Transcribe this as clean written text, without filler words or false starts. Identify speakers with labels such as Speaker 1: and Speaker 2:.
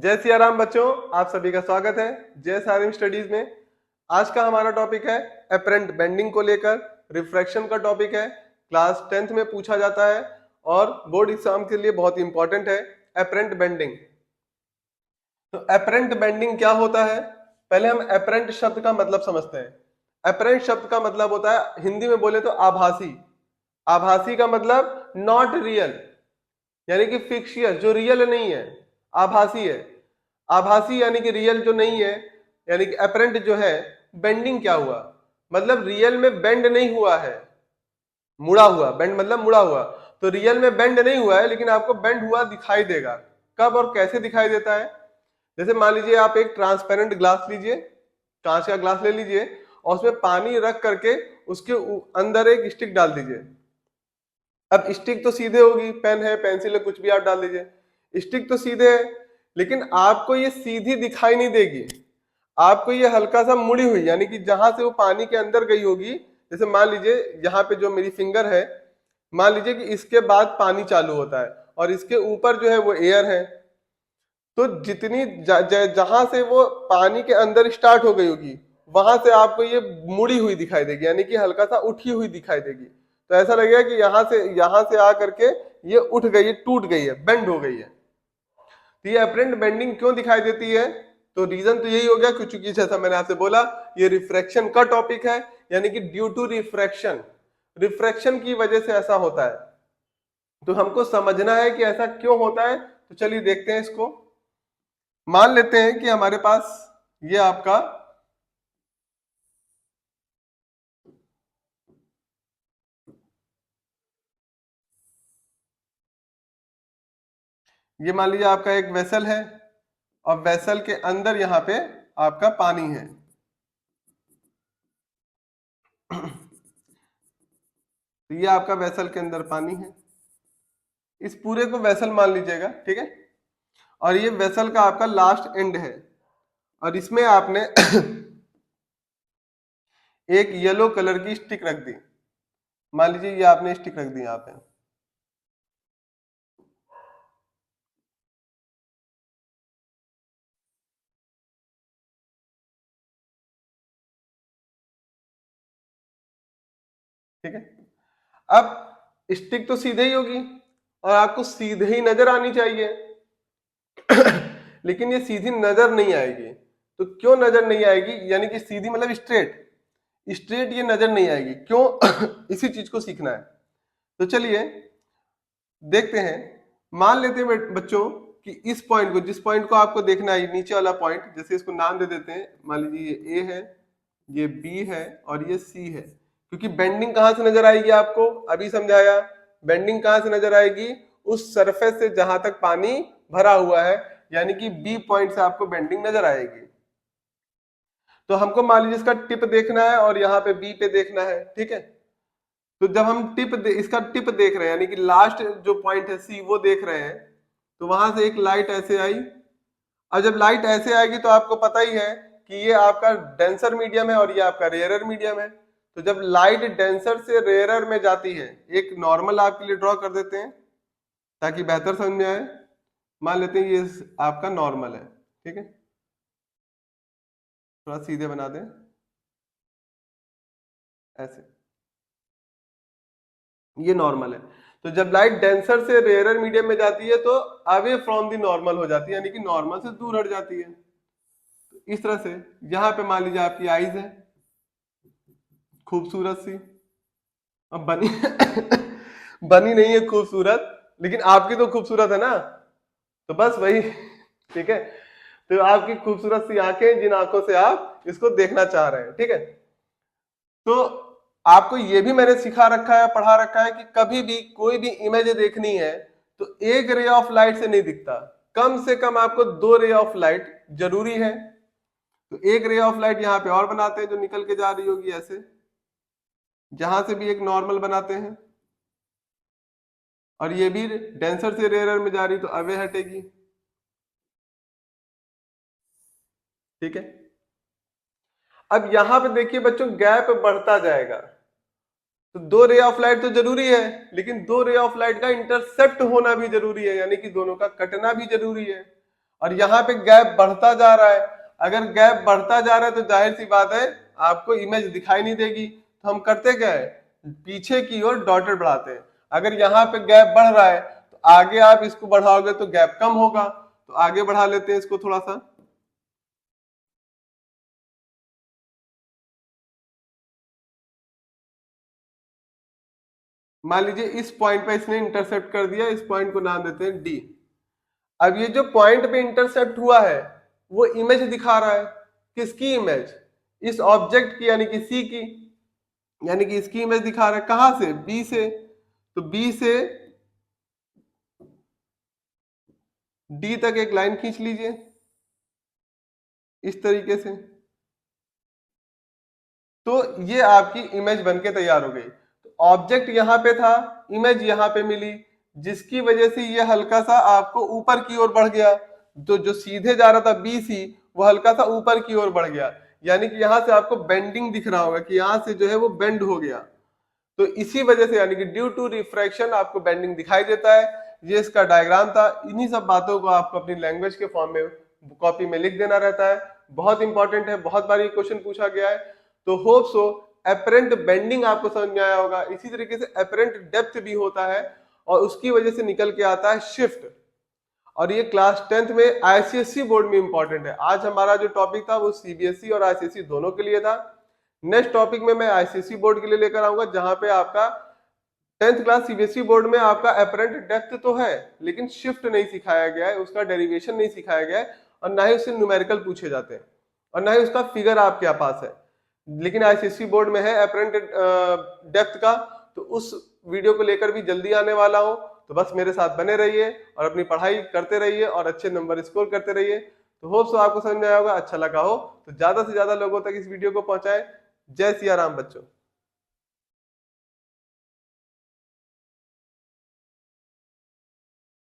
Speaker 1: जय सिया राम बच्चों, आप सभी का स्वागत है जय सारिम स्टडीज में। आज का हमारा टॉपिक है एपरेंट बेंडिंग को लेकर। रिफ्रैक्शन का टॉपिक है, क्लास 10th में पूछा जाता है और बोर्ड एग्जाम के लिए बहुत इंपॉर्टेंट है एपरेंट बेंडिंग। तो एपरेंट बेंडिंग क्या होता है, पहले हम एपरेंट शब्द का मतलब समझते हैं। एपरेंट शब्द का मतलब होता है, हिंदी में बोले तो आभासी। आभासी का मतलब नॉट रियल, यानी कि फिक्शियस, जो रियल नहीं है, आभासी है। आभासी यानी कि रियल जो नहीं है, यानी कि अपरेंट जो है। बेंडिंग क्या हुआ, मतलब रियल में बेंड नहीं हुआ है, मुड़ा हुआ। बेंड मतलब मुड़ा हुआ, तो रियल में बेंड नहीं हुआ है लेकिन आपको बेंड हुआ दिखाई देगा। कब और कैसे दिखाई देता है? जैसे मान लीजिए आप एक ट्रांसपेरेंट ग्लास लीजिए, कांच का ग्लास ले लीजिए और उसमें पानी रख करके उसके अंदर एक स्टिक डाल दीजिए। अब स्टिक तो सीधे होगी, पेन है, पेंसिल है, कुछ भी आप डाल दीजिए, स्टिक तो सीधे है, लेकिन आपको ये सीधी दिखाई नहीं देगी। आपको ये हल्का सा मुड़ी हुई, यानी कि जहां से वो पानी के अंदर गई होगी। जैसे मान लीजिए यहाँ पे जो मेरी फिंगर है, मान लीजिए कि इसके बाद पानी चालू होता है और इसके ऊपर जो है वो एयर है। तो जितनी जहां से वो पानी के अंदर स्टार्ट हो गई होगी, वहां से आपको ये मुड़ी हुई दिखाई देगी, यानी कि हल्का सा उठी हुई दिखाई देगी। तो ऐसा लगेगा कि यहां से आकर के ये उठ गई है, टूट गई है, बेंड हो गई है। तो ये अपरेंट बेंडिंग क्यों दिखाई देती है? तो रीजन तो यही हो गया कि चूंकि जैसा मैंने आपसे बोला, ये रिफ्रैक्शन का टॉपिक है, यानी कि ड्यू टू रिफ्रैक्शन, रिफ्रैक्शन की वजह से ऐसा होता है। तो हमको समझना है कि ऐसा क्यों होता है, तो चलिए देखते हैं इसको। मान लेते हैं कि हमारे पास ये आपका ये मान लीजिए आपका एक वेसल है और वेसल के अंदर यहाँ पे आपका पानी है। तो ये आपका वेसल के अंदर पानी है, इस पूरे को वेसल मान लीजिएगा, ठीक है। और ये वेसल का आपका लास्ट एंड है और इसमें आपने एक येलो कलर की स्टिक रख दी। मान लीजिए ये आपने स्टिक रख दी यहाँ पे, ठीक है। अब स्टिक तो सीधे ही होगी और आपको सीधे ही नजर आनी चाहिए। लेकिन ये सीधी नजर नहीं आएगी। तो क्यों नजर नहीं आएगी, यानी कि सीधी मतलब स्ट्रेट, स्ट्रेट ये नजर नहीं आएगी क्यों? इसी चीज को सीखना है। तो चलिए देखते हैं। मान लेते हैं बच्चों कि इस पॉइंट को, जिस पॉइंट को आपको देखना है, नीचे वाला पॉइंट, जैसे इसको नाम दे देते हैं। मान लीजिए ये ए है, ये बी है और ये सी है। क्योंकि बेंडिंग कहां से नजर आएगी आपको, अभी समझाया। बेंडिंग कहां से नजर आएगी? उस सरफेस से जहां तक पानी भरा हुआ है, यानी कि बी पॉइंट से आपको बेंडिंग नजर आएगी। तो हमको मान लीजिए इसका टिप देखना है और यहाँ पे बी पे देखना है, ठीक है। तो जब हम इसका टिप देख रहे हैं, यानी कि लास्ट जो पॉइंट है सी, वो देख रहे हैं, तो वहां से एक लाइट ऐसे आई। अब जब लाइट ऐसे आएगी तो आपको पता ही है कि ये आपका डेंसर मीडियम है और ये आपका रेयरर मीडियम है। तो जब लाइट डेंसर से रेयरर में जाती है, एक नॉर्मल आपके लिए ड्रॉ कर देते हैं ताकि बेहतर समझ में आए। मान लेते हैं ये आपका नॉर्मल है, ठीक है। थोड़ा सीधे बना दें ऐसे, ये नॉर्मल है। तो जब लाइट डेंसर से रेयरर मीडियम में जाती है तो अवे फ्रॉम दी नॉर्मल हो जाती है, यानी कि नॉर्मल से दूर हट जाती है। तो इस तरह से यहाँ पे मान लीजिए आपकी आईज है, खूबसूरत सी। अब बनी बनी नहीं है खूबसूरत, लेकिन आपकी तो खूबसूरत है ना। तो बस वही, ठीक है। तो आपकी खूबसूरत सी आंखें, जिन आंखों से आप इसको देखना चाह रहे हैं, ठीक है। तो आपको ये भी मैंने सिखा रखा है, पढ़ा रखा है कि कभी भी कोई भी इमेज देखनी है तो एक रे ऑफ लाइट से नहीं दिखता, कम से कम आपको दो रे ऑफ लाइट जरूरी है। तो एक रे ऑफ लाइट यहाँ पे और बनाते हैं जो निकल के जा रही होगी ऐसे, जहां से भी एक नॉर्मल बनाते हैं, और ये भी डेंसर से रेयरर में जा रही तो अवे हटेगी, ठीक है। अब यहां पे देखिए बच्चों, गैप बढ़ता जाएगा। तो दो रे ऑफ लाइट तो जरूरी है, लेकिन दो रे ऑफ लाइट का इंटरसेप्ट होना भी जरूरी है, यानी कि दोनों का कटना भी जरूरी है। और यहाँ पे गैप बढ़ता जा रहा है। अगर गैप बढ़ता जा रहा है तो जाहिर सी बात है आपको इमेज दिखाई नहीं देगी। तो हम करते क्या है, पीछे की ओर डॉटेड बढ़ाते हैं। अगर यहाँ पे गैप बढ़ रहा है तो आगे आप इसको बढ़ाओगे तो गैप कम होगा, तो आगे बढ़ा लेते हैं इसको थोड़ा सा। मान लीजिए इस पॉइंट पे इसने इंटरसेप्ट कर दिया, इस पॉइंट को नाम देते हैं डी। अब ये जो पॉइंट पे इंटरसेप्ट हुआ है वो इमेज दिखा रहा है। किसकी इमेज? इस ऑब्जेक्ट की, यानी कि सी की, यानी कि इसकी इमेज दिखा रहा है। कहां से? बी से। तो बी से डी तक एक लाइन खींच लीजिए इस तरीके से। तो ये आपकी इमेज बनके तैयार हो गई। तो ऑब्जेक्ट यहाँ पे था, इमेज यहाँ पे मिली, जिसकी वजह से ये हल्का सा आपको ऊपर की ओर बढ़ गया। तो जो सीधे जा रहा था बी सी, वो हल्का सा ऊपर की ओर बढ़ गया। यानी कि यहाँ से आपको बेंडिंग दिख रहा होगा कि यहाँ से जो है वो बेंड हो गया। तो इसी वजह से, यानी कि ड्यू टू रिफ्रैक्शन आपको बेंडिंग दिखाई देता है। ये इसका डायग्राम था। इन्हीं सब बातों को आपको अपनी लैंग्वेज के फॉर्म में कॉपी में लिख देना रहता है। बहुत इंपॉर्टेंट है, बहुत बार ये क्वेश्चन पूछा गया है। तो होप सो एपरेंट बेंडिंग आपको समझ में आया होगा। इसी तरीके से एपरेंट डेप्थ भी होता है और उसकी वजह से निकल के आता है शिफ्ट। और ये क्लास 10th में आईसीएससी बोर्ड में इंपॉर्टेंट है। आज हमारा जो टॉपिक था वो सीबीएसई और आईसीएससी दोनों के लिए था। नेक्स्ट टॉपिक में मैं आईसीएससी बोर्ड के लिए लेकर आऊंगा, जहां पे आपका 10th क्लास सीबीएसई बोर्ड में आपका एपरेंट डेप्थ तो है लेकिन शिफ्ट नहीं सिखाया गया है, उसका डेरिवेशन नहीं सिखाया गया है, और ना ही उससे न्यूमेरिकल पूछे जाते हैं, और ना ही उसका फिगर आपके पास है। लेकिन आईसीएससी बोर्ड में है एपरेंट डेप्थ का। तो उस वीडियो को लेकर भी जल्दी आने वाला हूं। तो बस मेरे साथ बने रहिए और अपनी पढ़ाई करते रहिए और अच्छे नंबर स्कोर करते रहिए। तो होप सो आपको समझ में आया होगा। अच्छा लगा हो तो ज्यादा से ज्यादा लोगों तक इस वीडियो को पहुंचाएं। जय सिया राम बच्चों।